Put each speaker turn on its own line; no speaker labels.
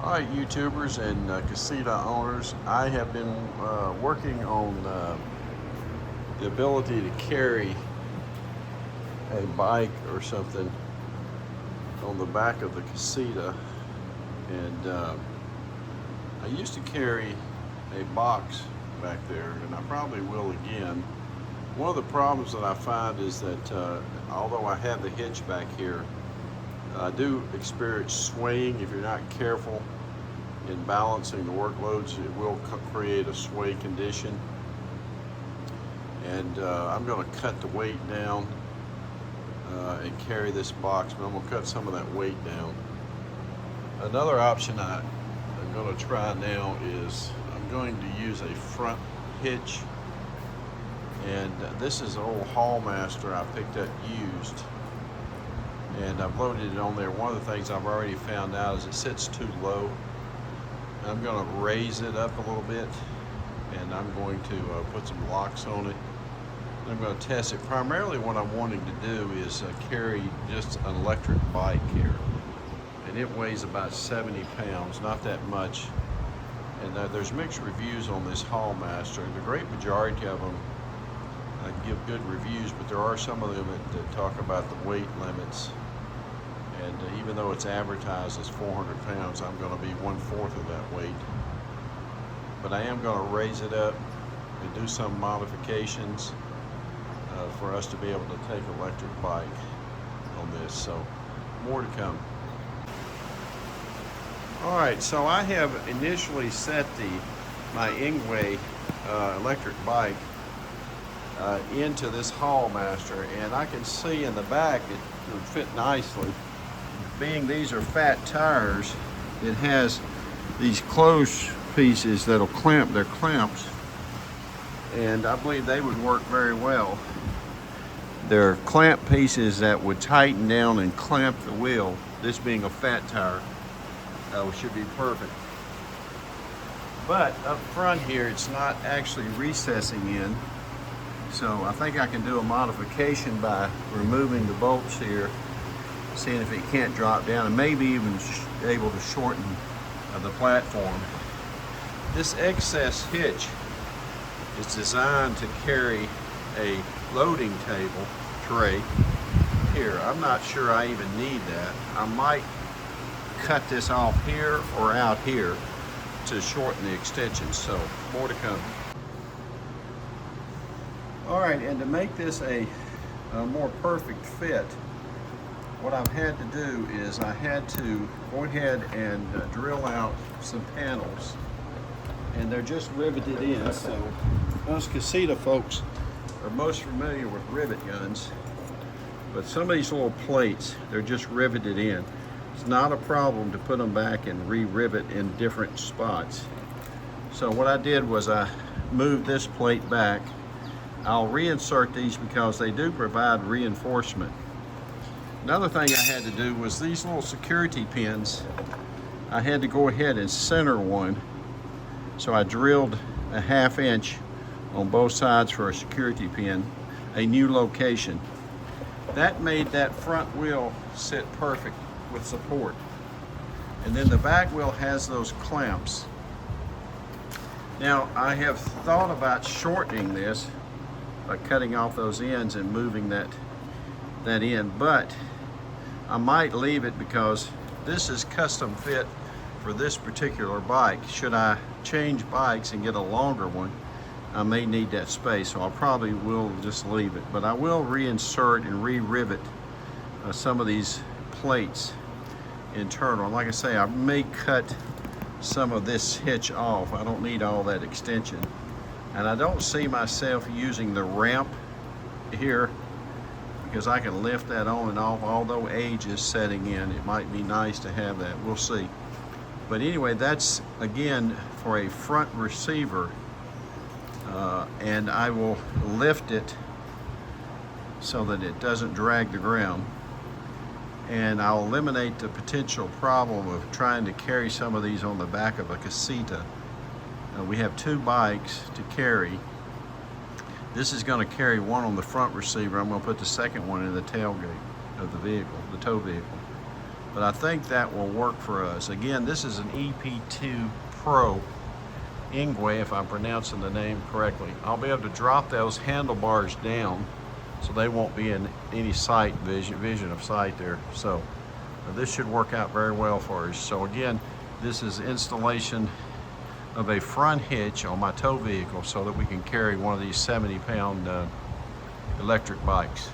All right, YouTubers and Casita owners, I have been working on the ability to carry a bike or something on the back of the Casita, and I used to carry a box back there, and I probably will again. One of the problems that I find is that although I have the hitch back here, I do experience swaying. If you're not careful in balancing the workloads, it will create a sway condition. And I'm going to cut the weight down and carry this box, but I'm going to cut some of that weight down. Another option I'm going to try now is I'm going to use a front hitch. And this is an old Hallmaster I picked up used, and I've loaded it on there. One of the things I've already found out is it sits too low. I'm going to raise it up a little bit, and I'm going to put some locks on it. I'm going to test it. Primarily what I'm wanting to do is carry just an electric bike here, and it weighs about 70 pounds, not that much. And there's mixed reviews on this Hallmaster. The great majority of them give good reviews, but there are some of them that talk about the weight limits. And even though it's advertised as 400 pounds, I'm going to be 1/4 of that weight. But I am going to raise it up and do some modifications for us to be able to take an electric bike on this. So more to come. All right, so I have initially set my Engwe electric bike into this Hallmaster, and I can see in the back it would fit nicely. Being these are fat tires, it has these closed pieces that'll clamp, they're clamps, and I believe they would work very well. They're clamp pieces that would tighten down and clamp the wheel. This being a fat tire, should be perfect. But up front here, it's not actually recessing in. So I think I can do a modification by removing the bolts here, seeing if it can't drop down, and maybe even able to shorten the platform. This excess hitch is designed to carry a loading table tray here. I'm not sure I even need that. I might cut this off here or out here to shorten the extension, so more to come. All right, and to make this a more perfect fit, what I've had to do is I had to go ahead and drill out some panels, and they're just riveted in. So most Casita folks are most familiar with rivet guns, but some of these little plates, they're just riveted in. It's not a problem to put them back and re-rivet in different spots. So what I did was I moved this plate back. I'll reinsert these because they do provide reinforcement. Another thing I had to do was these little security pins, I had to go ahead and center one. So I drilled a 1/2 inch on both sides for a security pin, a new location. That made that front wheel sit perfect with support. And then the back wheel has those clamps. Now I have thought about shortening this by cutting off those ends and moving that in, but I might leave it because this is custom fit for this particular bike. Should I change bikes and get a longer one, I may need that space, so I probably will just leave it. But I will reinsert and re-rivet some of these plates internal. And like I say, I may cut some of this hitch off. I don't need all that extension. And I don't see myself using the ramp here because I can lift that on and off. Although age is setting in, it might be nice to have that. We'll see. But anyway, that's again for a front receiver, and I will lift it so that it doesn't drag the ground. And I'll eliminate the potential problem of trying to carry some of these on the back of a Casita. We have 2 bikes to carry. This is going to carry one on the front receiver. I'm going to put the second one in the tailgate of the vehicle, the tow vehicle. but I think that will work for us. Again, this is an EP-2 Pro Engwe, if I'm pronouncing the name correctly. I'll be able to drop those handlebars down so they won't be in any sight vision of sight there. So this should work out very well for us. So again, this is installation of a front hitch on my tow vehicle so that we can carry one of these 70-pound electric bikes.